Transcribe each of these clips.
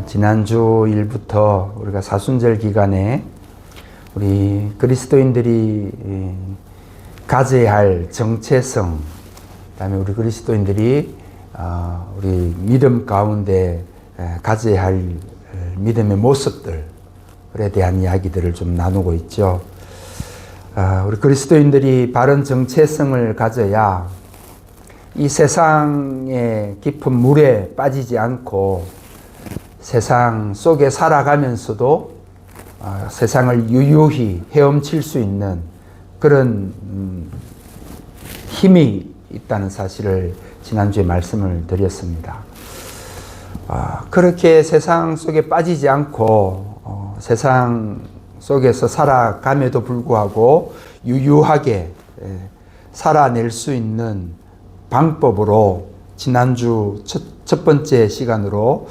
지난주 일부터 우리가 사순절 기간에 우리 그리스도인들이 가져야 할 정체성, 그다음에 우리 그리스도인들이 우리 믿음 가운데 가져야 할 믿음의 모습들에 대한 이야기들을 좀 나누고 있죠. 우리 그리스도인들이 바른 정체성을 가져야 이 세상의 깊은 물에 빠지지 않고 세상 속에 살아가면서도 세상을 유유히 헤엄칠 수 있는 그런 힘이 있다는 사실을 지난주에 말씀을 드렸습니다. 그렇게 세상 속에 빠지지 않고 세상 속에서 살아감에도 불구하고 유유하게 살아낼 수 있는 방법으로 지난주 첫 번째 시간으로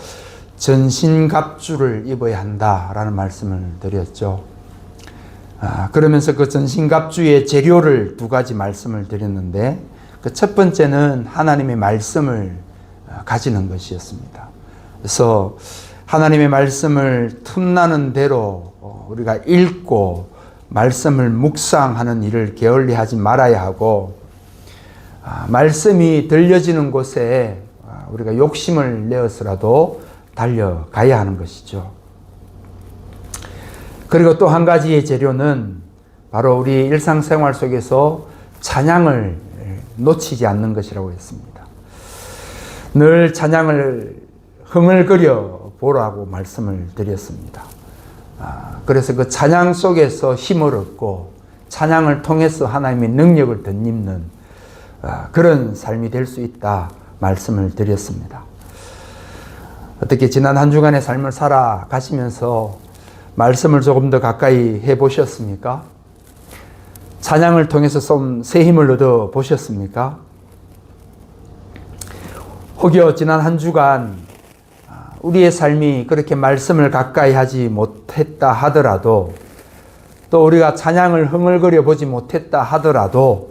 전신갑주를 입어야 한다라는 말씀을 드렸죠. 그러면서 그 전신갑주의 재료를 두 가지 말씀을 드렸는데 그 첫 번째는 하나님의 말씀을 가지는 것이었습니다. 그래서 하나님의 말씀을 틈나는 대로 우리가 읽고 말씀을 묵상하는 일을 게을리 하지 말아야 하고 말씀이 들려지는 곳에 우리가 욕심을 내어서라도 달려가야 하는 것이죠. 그리고 또 한 가지의 재료는 바로 우리 일상생활 속에서 찬양을 놓치지 않는 것이라고 했습니다. 늘 찬양을 흥얼거려 보라고 말씀을 드렸습니다. 그래서 그 찬양 속에서 힘을 얻고 찬양을 통해서 하나님의 능력을 덧입는 그런 삶이 될 수 있다 말씀을 드렸습니다. 어떻게 지난 한 주간의 삶을 살아가시면서 말씀을 조금 더 가까이 해보셨습니까? 찬양을 통해서 좀 새 힘을 얻어 보셨습니까? 혹여 지난 한 주간 우리의 삶이 그렇게 말씀을 가까이 하지 못했다 하더라도 또 우리가 찬양을 흥얼거려 보지 못했다 하더라도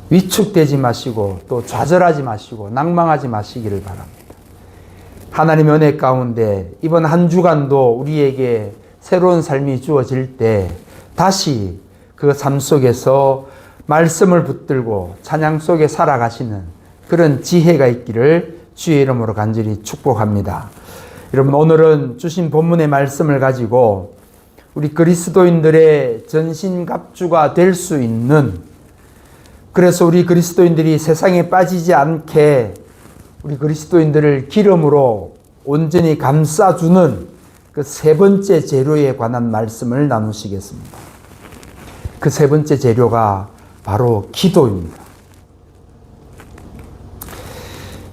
위축되지 마시고 또 좌절하지 마시고 낭망하지 마시기를 바랍니다. 하나님의 은혜 가운데 이번 한 주간도 우리에게 새로운 삶이 주어질 때 다시 그 삶 속에서 말씀을 붙들고 찬양 속에 살아가시는 그런 지혜가 있기를 주의 이름으로 간절히 축복합니다. 여러분, 오늘은 주신 본문의 말씀을 가지고 우리 그리스도인들의 전신갑주가 될 수 있는, 그래서 우리 그리스도인들이 세상에 빠지지 않게 우리 그리스도인들을 기름으로 온전히 감싸주는 그 세 번째 재료에 관한 말씀을 나누시겠습니다. 그 세 번째 재료가 바로 기도입니다.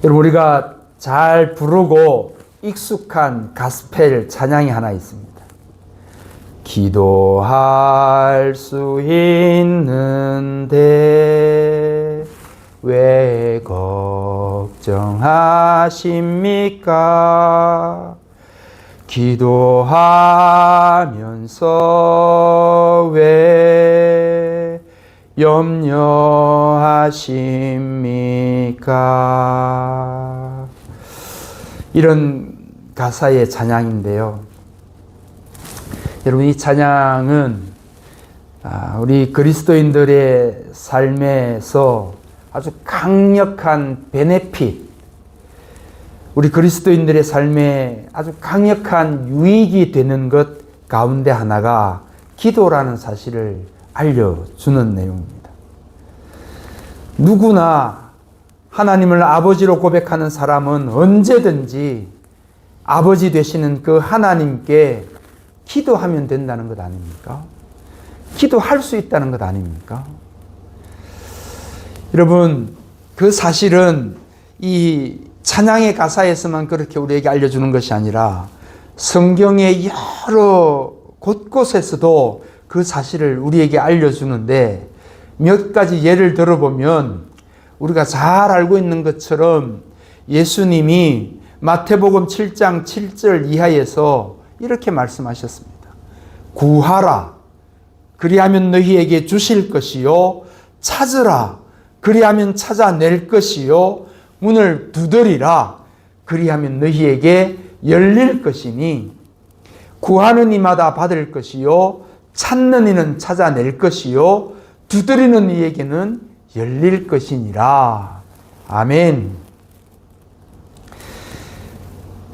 여러분, 우리가 잘 부르고 익숙한 가스펠 찬양이 하나 있습니다. 기도할 수 있는데 왜 걱정하십니까? 기도하면서 왜 염려하십니까? 이런 가사의 찬양인데요. 여러분, 이 찬양은 우리 그리스도인들의 삶에서 아주 강력한 베네핏, 우리 그리스도인들의 삶에 아주 강력한 유익이 되는 것 가운데 하나가 기도라는 사실을 알려주는 내용입니다. 누구나 하나님을 아버지로 고백하는 사람은 언제든지 아버지 되시는 그 하나님께 기도하면 된다는 것 아닙니까? 기도할 수 있다는 것 아닙니까? 여러분, 그 사실은 이 찬양의 가사에서만 그렇게 우리에게 알려주는 것이 아니라 성경의 여러 곳곳에서도 그 사실을 우리에게 알려주는데, 몇 가지 예를 들어보면 우리가 잘 알고 있는 것처럼 예수님이 마태복음 7장 7절 이하에서 이렇게 말씀하셨습니다. 구하라, 그리하면 너희에게 주실 것이요. 찾으라, 그리하면 찾아낼 것이요. 문을 두드리라, 그리하면 너희에게 열릴 것이니 구하는 이마다 받을 것이요 찾는 이는 찾아낼 것이요 두드리는 이에게는 열릴 것이니라. 아멘.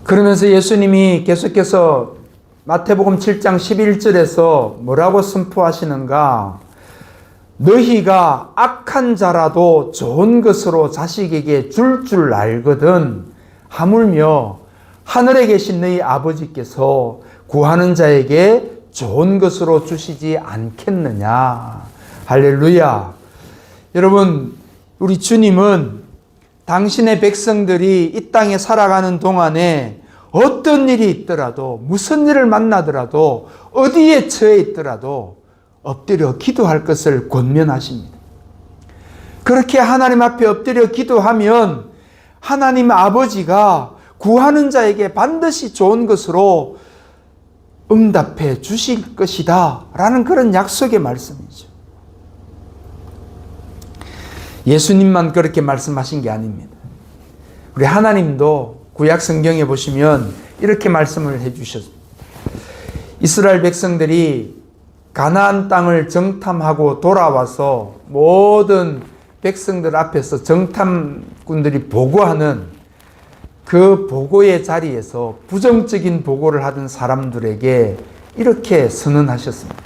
그러면서 예수님이 계속해서 마태복음 7장 11절에서 뭐라고 선포하시는가? 너희가 악한 자라도 좋은 것으로 자식에게 줄 알거든 하물며 하늘에 계신 너희 아버지께서 구하는 자에게 좋은 것으로 주시지 않겠느냐. 할렐루야. 여러분, 우리 주님은 당신의 백성들이 이 땅에 살아가는 동안에 어떤 일이 있더라도, 무슨 일을 만나더라도, 어디에 처해 있더라도 엎드려 기도할 것을 권면하십니다. 그렇게 하나님 앞에 엎드려 기도하면 하나님 아버지가 구하는 자에게 반드시 좋은 것으로 응답해 주실 것이다 라는 그런 약속의 말씀이죠. 예수님만 그렇게 말씀하신 게 아닙니다. 우리 하나님도 구약 성경에 보시면 이렇게 말씀을 해주셨습니다. 이스라엘 백성들이 가나안 땅을 정탐하고 돌아와서 모든 백성들 앞에서 정탐꾼들이 보고하는 그 보고의 자리에서 부정적인 보고를 하던 사람들에게 이렇게 선언하셨습니다.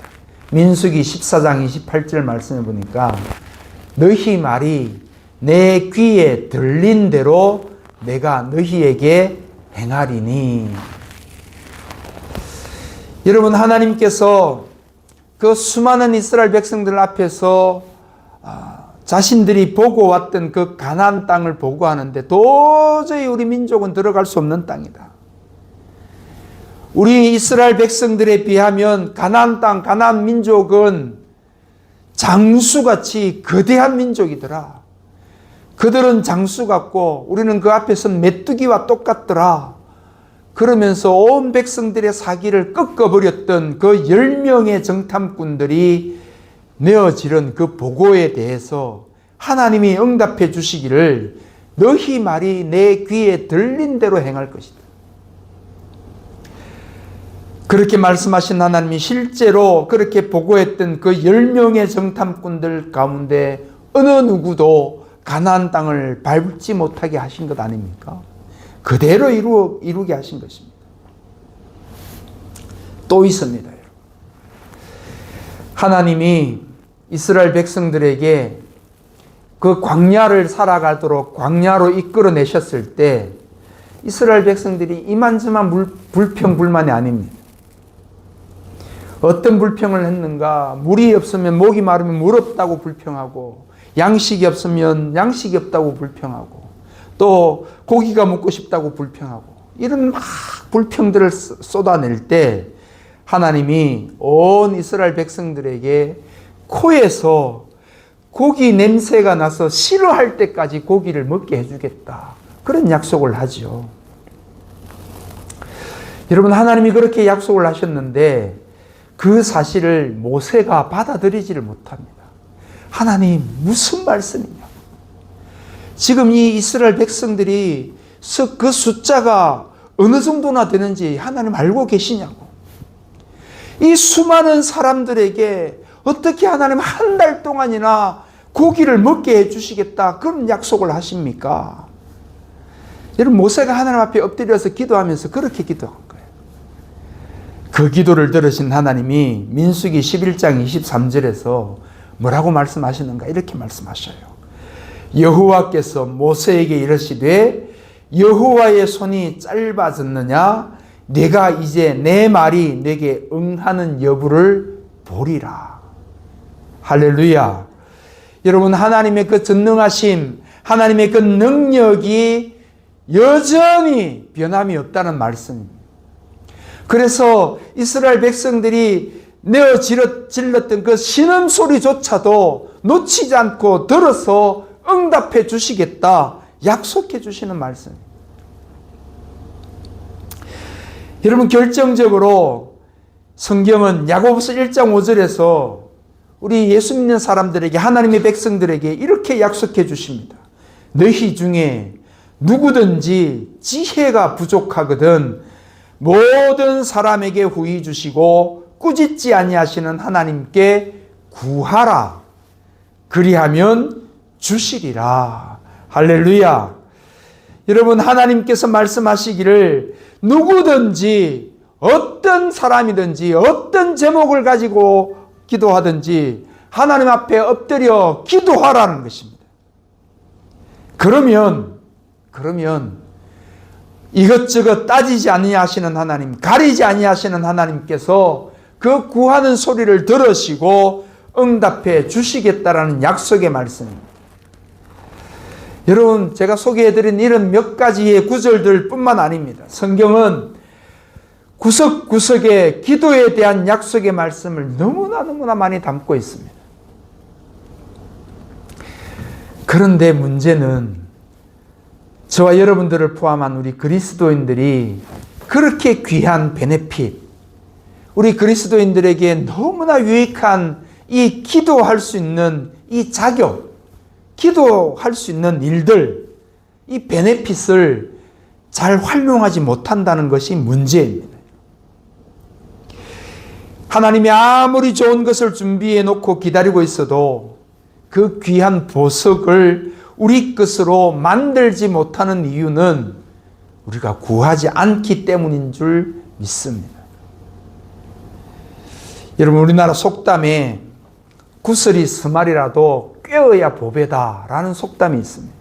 민수기 14장 28절 말씀해 보니까 너희 말이 내 귀에 들린 대로 내가 너희에게 행하리니. 여러분, 하나님께서 그 수많은 이스라엘 백성들 앞에서 자신들이 보고 왔던 그 가나안 땅을 보고하는데 도저히 우리 민족은 들어갈 수 없는 땅이다. 우리 이스라엘 백성들에 비하면 가나안 땅, 가나안 민족은 장수같이 거대한 민족이더라. 그들은 장수 같고 우리는 그 앞에서는 메뚜기와 똑같더라. 그러면서 온 백성들의 사기를 꺾어버렸던 그 10명의 정탐꾼들이 내어지른 그 보고에 대해서 하나님이 응답해 주시기를 너희 말이 내 귀에 들린 대로 행할 것이다. 그렇게 말씀하신 하나님이 실제로 그렇게 보고했던 그 10명의 정탐꾼들 가운데 어느 누구도 가나안 땅을 밟지 못하게 하신 것 아닙니까? 그대로 이루게 하신 것입니다. 또 있습니다. 하나님이 이스라엘 백성들에게 그 광야를 살아가도록 광야로 이끌어내셨을 때 이스라엘 백성들이 이만저만 불평불만이 아닙니다. 어떤 불평을 했는가? 물이 없으면 목이 마르면 물 없다고 불평하고 양식이 없으면 양식이 없다고 불평하고 또 고기가 먹고 싶다고 불평하고 이런 막 불평들을 쏟아낼 때 하나님이 온 이스라엘 백성들에게 코에서 고기 냄새가 나서 싫어할 때까지 고기를 먹게 해주겠다. 그런 약속을 하죠. 여러분, 하나님이 그렇게 약속을 하셨는데 그 사실을 모세가 받아들이지를 못합니다. 하나님, 무슨 말씀이냐? 지금 이 이스라엘 백성들이 그 숫자가 어느 정도나 되는지 하나님 알고 계시냐고. 이 수많은 사람들에게 어떻게 하나님 한 달 동안이나 고기를 먹게 해주시겠다 그런 약속을 하십니까? 여러분, 모세가 하나님 앞에 엎드려서 기도하면서 그렇게 기도한 거예요. 그 기도를 들으신 하나님이 민수기 11장 23절에서 뭐라고 말씀하시는가? 이렇게 말씀하셔요. 여호와께서 모세에게 이르시되 여호와의 손이 짧아졌느냐? 내가 이제 내 말이 내게 응하는 여부를 보리라. 할렐루야. 여러분, 하나님의 그 전능하심, 하나님의 그 능력이 여전히 변함이 없다는 말씀입니다. 그래서 이스라엘 백성들이 내어 질렀던 그 신음소리조차도 놓치지 않고 들어서 응답해 주시겠다 약속해 주시는 말씀입니다. 여러분, 결정적으로 성경은 야고보서 1장 5절에서 우리 예수 믿는 사람들에게, 하나님의 백성들에게 이렇게 약속해 주십니다. 너희 중에 누구든지 지혜가 부족하거든 모든 사람에게 후히 주시고 꾸짖지 아니하시는 하나님께 구하라. 그리하면 주시리라. 할렐루야. 여러분, 하나님께서 말씀하시기를 누구든지 어떤 사람이든지 어떤 제목을 가지고 기도하든지 하나님 앞에 엎드려 기도하라는 것입니다. 그러면 이것저것 따지지 아니하시는 하나님, 가리지 아니하시는 하나님께서 그 구하는 소리를 들으시고 응답해 주시겠다라는 약속의 말씀입니다. 여러분, 제가 소개해드린 이런 몇 가지의 구절들 뿐만 아닙니다. 성경은 구석구석에 기도에 대한 약속의 말씀을 너무나 많이 담고 있습니다. 그런데 문제는 저와 여러분들을 포함한 우리 그리스도인들이 그렇게 귀한 베네핏, 우리 그리스도인들에게 너무나 유익한 이 기도할 수 있는 이 자격, 기도할 수 있는 일들, 이 베네핏을 잘 활용하지 못한다는 것이 문제입니다. 하나님이 아무리 좋은 것을 준비해 놓고 기다리고 있어도 그 귀한 보석을 우리 것으로 만들지 못하는 이유는 우리가 구하지 않기 때문인 줄 믿습니다. 여러분, 우리나라 속담에 구슬이 스말이라도 꿰어야 보배다 라는 속담이 있습니다.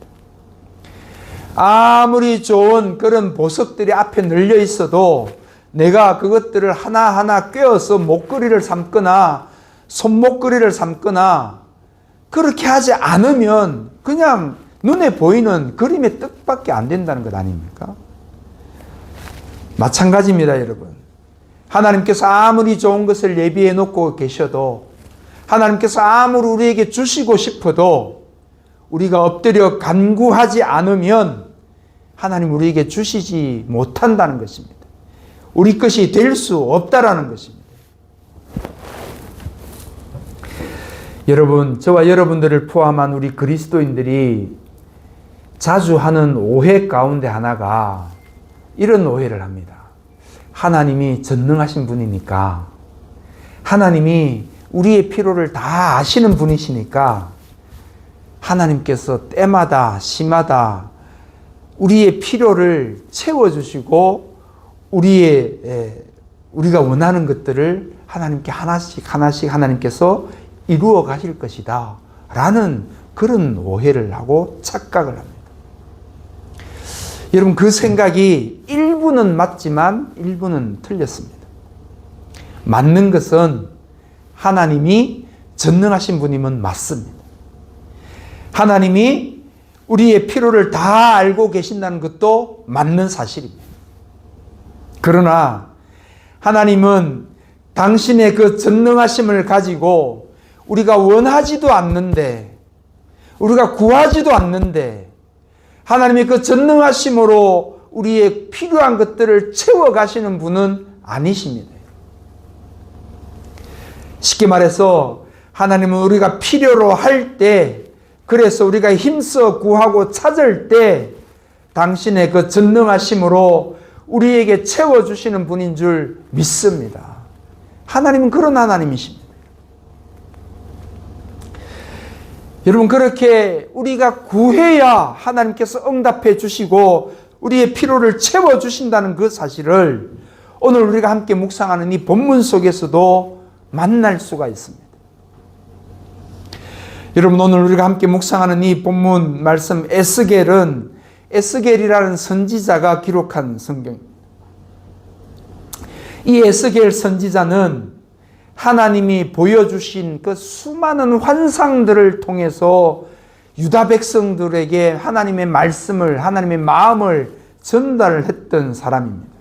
아무리 좋은 그런 보석들이 앞에 널려 있어도 내가 그것들을 하나하나 꿰어서 목걸이를 삼거나 손목걸이를 삼거나 그렇게 하지 않으면 그냥 눈에 보이는 그림의 뜻밖에 안 된다는 것 아닙니까? 마찬가지입니다, 여러분. 하나님께서 아무리 좋은 것을 예비해 놓고 계셔도, 하나님께서 아무리 우리에게 주시고 싶어도 우리가 엎드려 간구하지 않으면 하나님 우리에게 주시지 못한다는 것입니다. 우리 것이 될 수 없다라는 것입니다. 여러분, 저와 여러분들을 포함한 우리 그리스도인들이 자주 하는 오해 가운데 하나가 이런 오해를 합니다. 하나님이 전능하신 분이니까, 하나님이 우리의 필요를 다 아시는 분이시니까 하나님께서 때마다 시마다 우리의 필요를 채워주시고 우리가 원하는 것들을 하나님께 하나씩 하나님께서 이루어 가실 것이다 라는 그런 오해를 하고 착각을 합니다. 여러분, 그 생각이 일부는 맞지만 일부는 틀렸습니다. 맞는 것은 하나님이 전능하신 분이면 맞습니다. 하나님이 우리의 필요를 다 알고 계신다는 것도 맞는 사실입니다. 그러나 하나님은 당신의 그 전능하심을 가지고 우리가 원하지도 않는데, 우리가 구하지도 않는데 하나님의 그 전능하심으로 우리의 필요한 것들을 채워가시는 분은 아니십니다. 쉽게 말해서 하나님은 우리가 필요로 할 때, 그래서 우리가 힘써 구하고 찾을 때 당신의 그 전능하심으로 우리에게 채워주시는 분인 줄 믿습니다. 하나님은 그런 하나님이십니다. 여러분, 그렇게 우리가 구해야 하나님께서 응답해 주시고 우리의 필요를 채워주신다는 그 사실을 오늘 우리가 함께 묵상하는 이 본문 속에서도 만날 수가 있습니다. 여러분, 오늘 우리가 함께 묵상하는 이 본문 말씀 에스겔이라는 선지자가 기록한 성경입니다. 이 에스겔 선지자는 하나님이 보여주신 그 수많은 환상들을 통해서 유다 백성들에게 하나님의 말씀을, 하나님의 마음을 전달했던 사람입니다.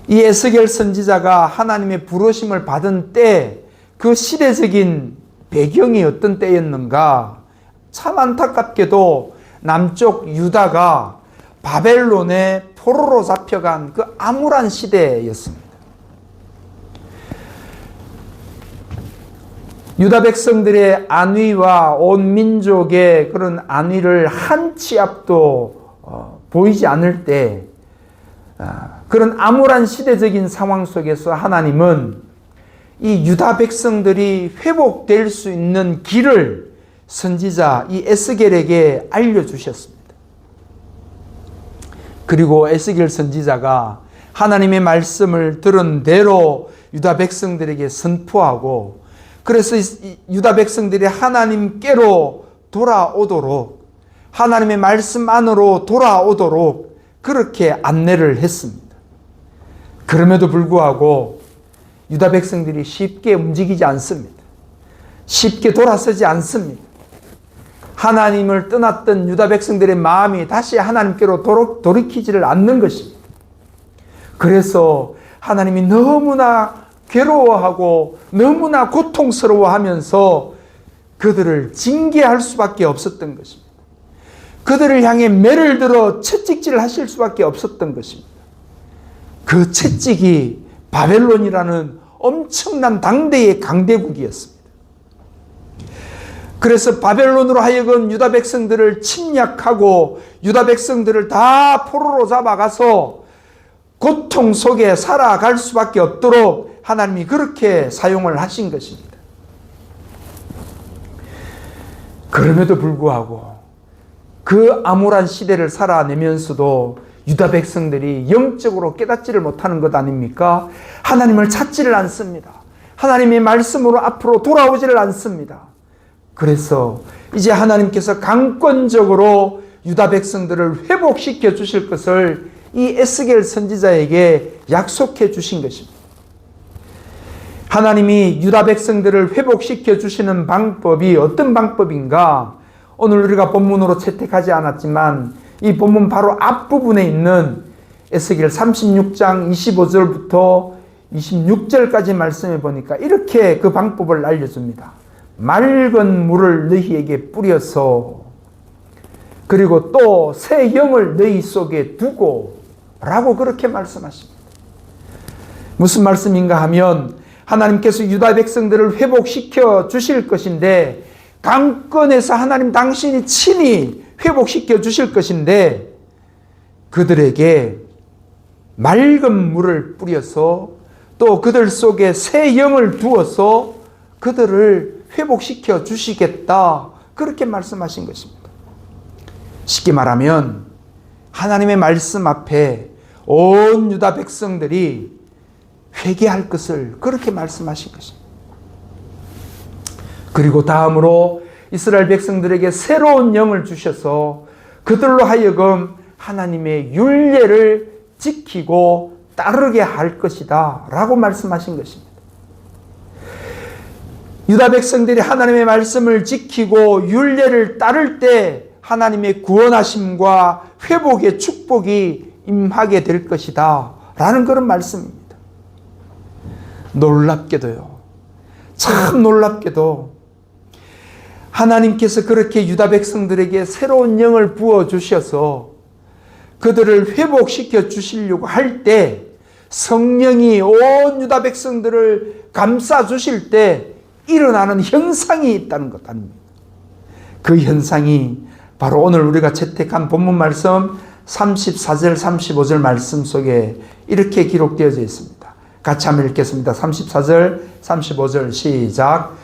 이 에스겔 선지자가 하나님의 부르심을 받은 때, 그 시대적인 배경이 어떤 때였는가? 참 안타깝게도 남쪽 유다가 바벨론의 포로로 잡혀간 그 암울한 시대였습니다. 유다 백성들의 안위와 온 민족의 그런 안위를 한 치 앞도 보이지 않을 때, 그런 암울한 시대적인 상황 속에서 하나님은 이 유다 백성들이 회복될 수 있는 길을 선지자 이 에스겔에게 알려주셨습니다. 그리고 에스겔 선지자가 하나님의 말씀을 들은 대로 유다 백성들에게 선포하고, 그래서 유다 백성들이 하나님께로 돌아오도록, 하나님의 말씀 안으로 돌아오도록 그렇게 안내를 했습니다. 그럼에도 불구하고 유다 백성들이 쉽게 움직이지 않습니다. 쉽게 돌아서지 않습니다. 하나님을 떠났던 유다 백성들의 마음이 다시 하나님께로 돌이키지를 않는 것입니다. 그래서 하나님이 너무나 괴로워하고 너무나 고통스러워하면서 그들을 징계할 수밖에 없었던 것입니다. 그들을 향해 매를 들어 채찍질을 하실 수밖에 없었던 것입니다. 그 채찍이 바벨론이라는 엄청난 당대의 강대국이었습니다. 그래서 바벨론으로 하여금 유다 백성들을 침략하고 유다 백성들을 다 포로로 잡아가서 고통 속에 살아갈 수밖에 없도록 하나님이 그렇게 사용을 하신 것입니다. 그럼에도 불구하고 그 암울한 시대를 살아내면서도 유다 백성들이 영적으로 깨닫지를 못하는 것 아닙니까? 하나님을 찾지를 않습니다. 하나님의 말씀으로 앞으로 돌아오지를 않습니다. 그래서 이제 하나님께서 강권적으로 유다 백성들을 회복시켜 주실 것을 이 에스겔 선지자에게 약속해 주신 것입니다. 하나님이 유다 백성들을 회복시켜 주시는 방법이 어떤 방법인가? 오늘 우리가 본문으로 채택하지 않았지만 이 본문 바로 앞부분에 있는 에스겔 36장 25절부터 26절까지 말씀해 보니까 이렇게 그 방법을 알려줍니다. 맑은 물을 너희에게 뿌려서 그리고 또 새 영을 너희 속에 두고 라고 그렇게 말씀하십니다. 무슨 말씀인가 하면 하나님께서 유다 백성들을 회복시켜 주실 것인데, 강권에서 하나님 당신이 친히 회복시켜 주실 것인데, 그들에게 맑은 물을 뿌려서 또 그들 속에 새 영을 두어서 그들을 회복시켜 주시겠다, 그렇게 말씀하신 것입니다. 쉽게 말하면 하나님의 말씀 앞에 온 유다 백성들이 회개할 것을 그렇게 말씀하신 것입니다. 그리고 다음으로 이스라엘 백성들에게 새로운 영을 주셔서 그들로 하여금 하나님의 율례를 지키고 따르게 할 것이다 라고 말씀하신 것입니다. 유다 백성들이 하나님의 말씀을 지키고 율례를 따를 때 하나님의 구원하심과 회복의 축복이 임하게 될 것이다 라는 그런 말씀입니다. 놀랍게도요, 참 놀랍게도 하나님께서 그렇게 유다 백성들에게 새로운 영을 부어주셔서 그들을 회복시켜 주시려고 할 때 성령이 온 유다 백성들을 감싸 주실 때 일어나는 현상이 있다는 것 아닙니까? 그 현상이 바로 오늘 우리가 채택한 본문 말씀 34절 35절 말씀 속에 이렇게 기록되어져 있습니다. 같이 한번 읽겠습니다. 34절 35절 시작.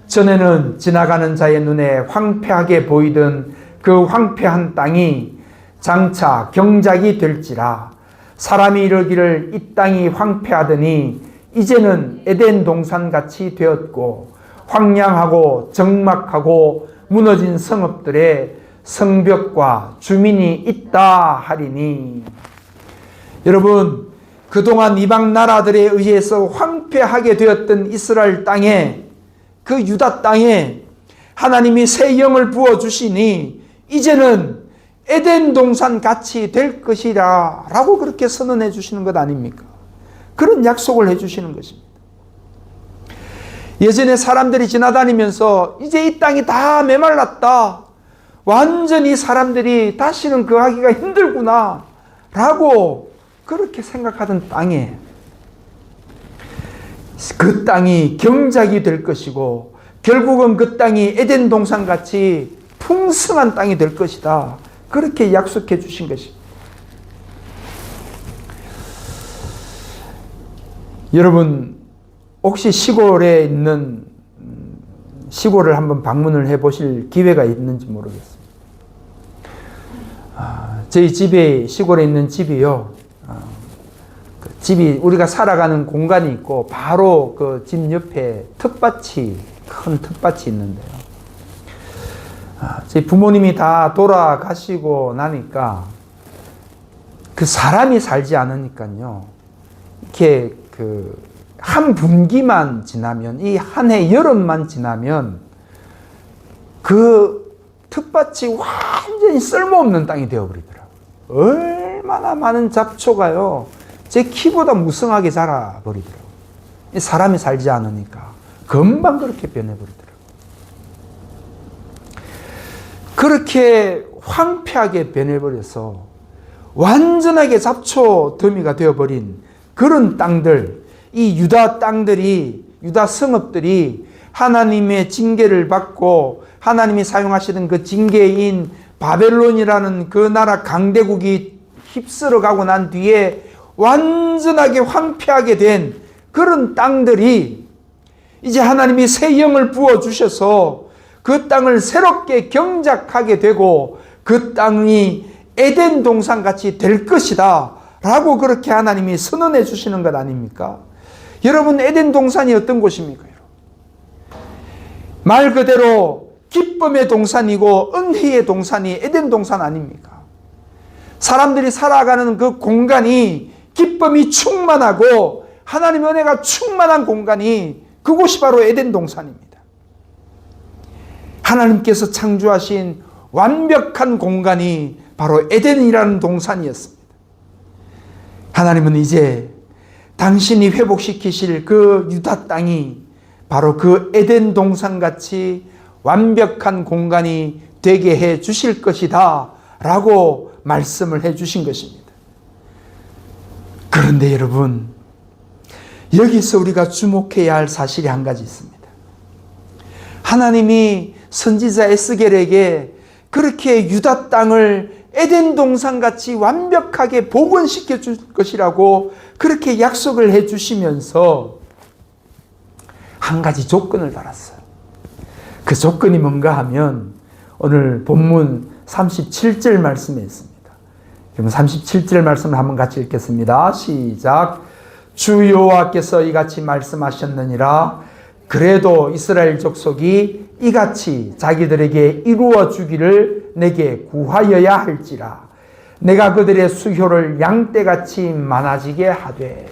전에는 지나가는 자의 눈에 황폐하게 보이던 그 황폐한 땅이 장차 경작이 될지라. 사람이 이르기를 이 땅이 황폐하더니 이제는 에덴 동산같이 되었고 황량하고 적막하고 무너진 성읍들에 성벽과 주민이 있다 하리니. 여러분, 그동안 이방 나라들에 의해서 황폐하게 되었던 이스라엘 땅에, 그 유다 땅에 하나님이 새 영을 부어주시니 이제는 에덴 동산 같이 될 것이라 라고 그렇게 선언해 주시는 것 아닙니까? 그런 약속을 해 주시는 것입니다. 예전에 사람들이 지나다니면서 이제 이 땅이 다 메말랐다, 완전히 사람들이 다시는 거하기가 힘들구나 라고 그렇게 생각하던 땅에 그 땅이 경작이 될 것이고 결국은 그 땅이 에덴 동산같이 풍성한 땅이 될 것이다. 그렇게 약속해 주신 것입니다. 여러분, 혹시 시골에 있는 시골을 한번 방문을 해 보실 기회가 있는지 모르겠습니다. 저희 집에, 시골에 있는 집이요. 그 집이 우리가 살아가는 공간이 있고 바로 그 집 옆에 텃밭이, 큰 텃밭이 있는데요. 저희 부모님이 다 돌아가시고 나니까 그 사람이 살지 않으니까요. 이렇게 그 한 분기만 지나면, 이 한 해 여름만 지나면 그 텃밭이 완전히 쓸모없는 땅이 되어버리더라고요. 얼마나 많은 잡초가요, 제 키보다 무성하게 자라버리더라고요. 사람이 살지 않으니까 금방 그렇게 변해버리더라고요. 그렇게 황폐하게 변해버려서 완전하게 잡초 더미가 되어버린 그런 땅들, 이 유다 땅들이, 유다 성읍들이 하나님의 징계를 받고 하나님이 사용하시던 그 징계인 바벨론이라는 그 나라 강대국이 휩쓸어 가고 난 뒤에 완전하게 황폐하게 된 그런 땅들이 이제 하나님이 새 영을 부어주셔서 그 땅을 새롭게 경작하게 되고 그 땅이 에덴 동산같이 될 것이다 라고 그렇게 하나님이 선언해 주시는 것 아닙니까? 여러분, 에덴 동산이 어떤 곳입니까? 말 그대로 기쁨의 동산이고 은혜의 동산이 에덴 동산 아닙니까? 사람들이 살아가는 그 공간이 기쁨이 충만하고 하나님의 은혜가 충만한 공간이, 그곳이 바로 에덴 동산입니다. 하나님께서 창조하신 완벽한 공간이 바로 에덴이라는 동산이었습니다. 하나님은 이제 당신이 회복시키실 그 유다 땅이 바로 그 에덴 동산같이 완벽한 공간이 되게 해 주실 것이다 라고 말씀을 해 주신 것입니다. 그런데 여러분, 여기서 우리가 주목해야 할 사실이 한 가지 있습니다. 하나님이 선지자 에스겔에게 그렇게 유다 땅을 에덴 동산같이 완벽하게 복원시켜 줄 것이라고 그렇게 약속을 해 주시면서 한 가지 조건을 달았어요. 그 조건이 뭔가 하면 오늘 본문 37절 말씀에 있습니다. 그럼 37절 말씀을 한번 같이 읽겠습니다. 시작. 주 여호와께서 이같이 말씀하셨느니라. 그래도 이스라엘 족속이 이같이 자기들에게 이루어 주기를 내게 구하여야 할지라. 내가 그들의 수효를 양떼같이 많아지게 하되.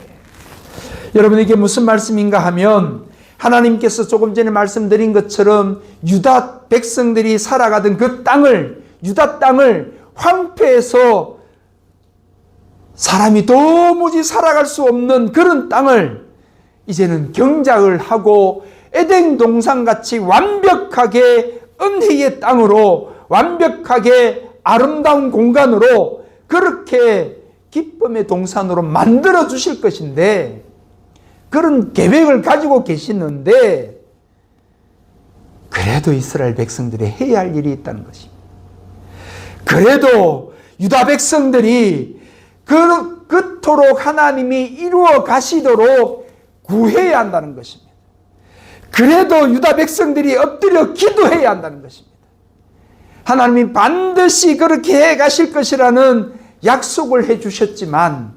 여러분, 이게 무슨 말씀인가 하면 하나님께서 조금 전에 말씀드린 것처럼 유다 백성들이 살아가던 그 땅을, 유다 땅을 황폐해서 사람이 도무지 살아갈 수 없는 그런 땅을 이제는 경작을 하고 에덴 동산같이 완벽하게 은혜의 땅으로, 완벽하게 아름다운 공간으로, 그렇게 기쁨의 동산으로 만들어 주실 것인데, 그런 계획을 가지고 계시는데 그래도 이스라엘 백성들이 해야 할 일이 있다는 것입니다. 그래도 유다 백성들이 그토록 하나님이 이루어 가시도록 구해야 한다는 것입니다. 그래도 유다 백성들이 엎드려 기도해야 한다는 것입니다. 하나님이 반드시 그렇게 해 가실 것이라는 약속을 해 주셨지만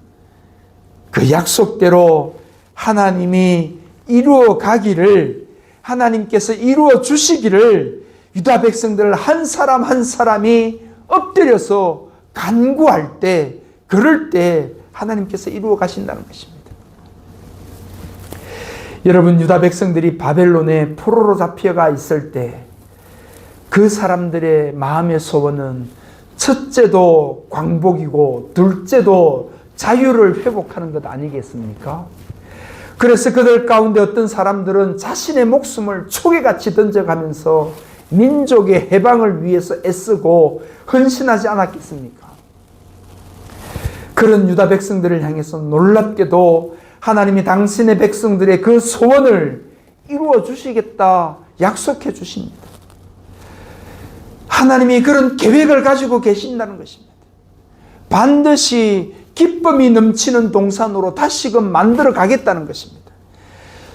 그 약속대로 하나님이 이루어 가기를, 하나님께서 이루어 주시기를 유다 백성들 한 사람 한 사람이 엎드려서 간구할 때, 그럴 때 하나님께서 이루어 가신다는 것입니다. 여러분, 유다 백성들이 바벨론에 포로로 잡혀가 있을 때 그 사람들의 마음의 소원은 첫째도 광복이고 둘째도 자유를 회복하는 것 아니겠습니까? 그래서 그들 가운데 어떤 사람들은 자신의 목숨을 초계같이 던져가면서 민족의 해방을 위해서 애쓰고 헌신하지 않았겠습니까? 그런 유다 백성들을 향해서 놀랍게도 하나님이 당신의 백성들의 그 소원을 이루어 주시겠다 약속해 주십니다. 하나님이 그런 계획을 가지고 계신다는 것입니다. 반드시 기쁨이 넘치는 동산으로 다시금 만들어 가겠다는 것입니다.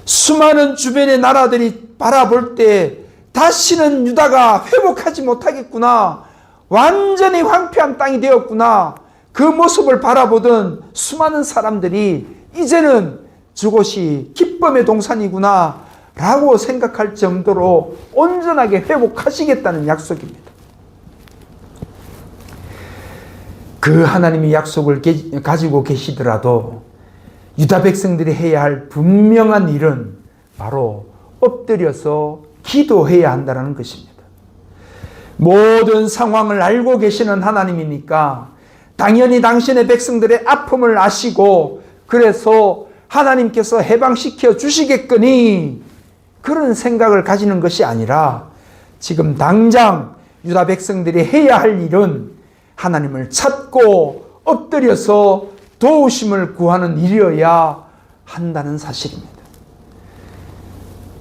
수많은 주변의 나라들이 바라볼 때 다시는 유다가 회복하지 못하겠구나, 완전히 황폐한 땅이 되었구나, 그 모습을 바라보던 수많은 사람들이 이제는 저곳이 기쁨의 동산이구나 라고 생각할 정도로 온전하게 회복하시겠다는 약속입니다. 그 하나님이 약속을 가지고 계시더라도 유다 백성들이 해야 할 분명한 일은 바로 엎드려서 기도해야 한다는 것입니다. 모든 상황을 알고 계시는 하나님이니까 당연히 당신의 백성들의 아픔을 아시고 그래서 하나님께서 해방시켜 주시겠거니 그런 생각을 가지는 것이 아니라 지금 당장 유다 백성들이 해야 할 일은 하나님을 찾고 엎드려서 도우심을 구하는 일이어야 한다는 사실입니다.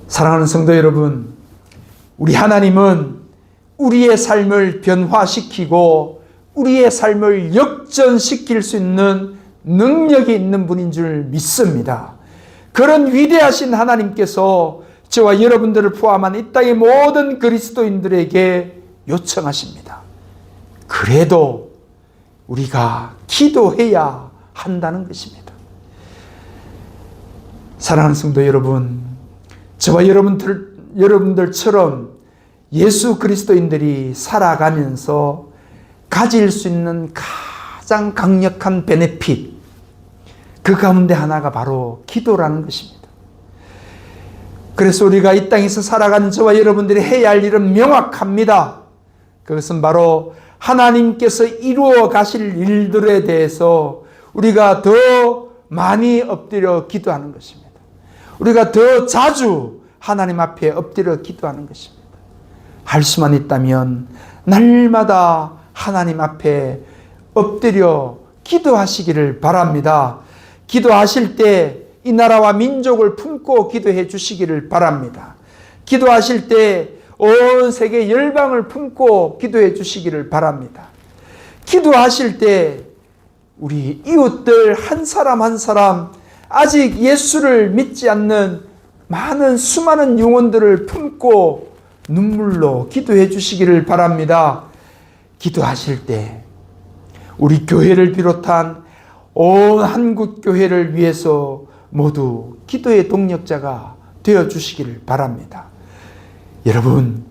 사랑하는 성도 여러분, 우리 하나님은 우리의 삶을 변화시키고 우리의 삶을 역전시킬 수 있는 능력이 있는 분인 줄 믿습니다. 그런 위대하신 하나님께서 저와 여러분들을 포함한 이 땅의 모든 그리스도인들에게 요청하십니다. 그래도 우리가 기도해야 한다는 것입니다. 사랑하는 성도 여러분, 저와 여러분들처럼 예수 그리스도인들이 살아가면서 가질 수 있는 가장 강력한 베네핏, 그 가운데 하나가 바로 기도라는 것입니다. 그래서 우리가 이 땅에서 살아가는 저와 여러분들이 해야 할 일은 명확합니다. 그것은 바로 하나님께서 이루어 가실 일들에 대해서 우리가 더 많이 엎드려 기도하는 것입니다. 우리가 더 자주 하나님 앞에 엎드려 기도하는 것입니다. 할 수만 있다면 날마다 하나님 앞에 엎드려 기도하시기를 바랍니다. 기도하실 때 이 나라와 민족을 품고 기도해 주시기를 바랍니다. 기도하실 때 온 세계 열방을 품고 기도해 주시기를 바랍니다. 기도하실 때 우리 이웃들 한 사람 한 사람 아직 예수를 믿지 않는 많은 수많은 영혼들을 품고 눈물로 기도해 주시기를 바랍니다. 기도하실 때 우리 교회를 비롯한 온 한국 교회를 위해서 모두 기도의 동력자가 되어 주시기를 바랍니다. 여러분,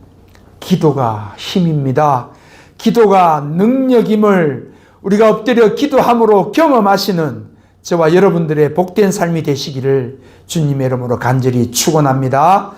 기도가 힘입니다. 기도가 능력임을 우리가 엎드려 기도함으로 경험하시는 저와 여러분들의 복된 삶이 되시기를 주님의 이름으로 간절히 축원합니다.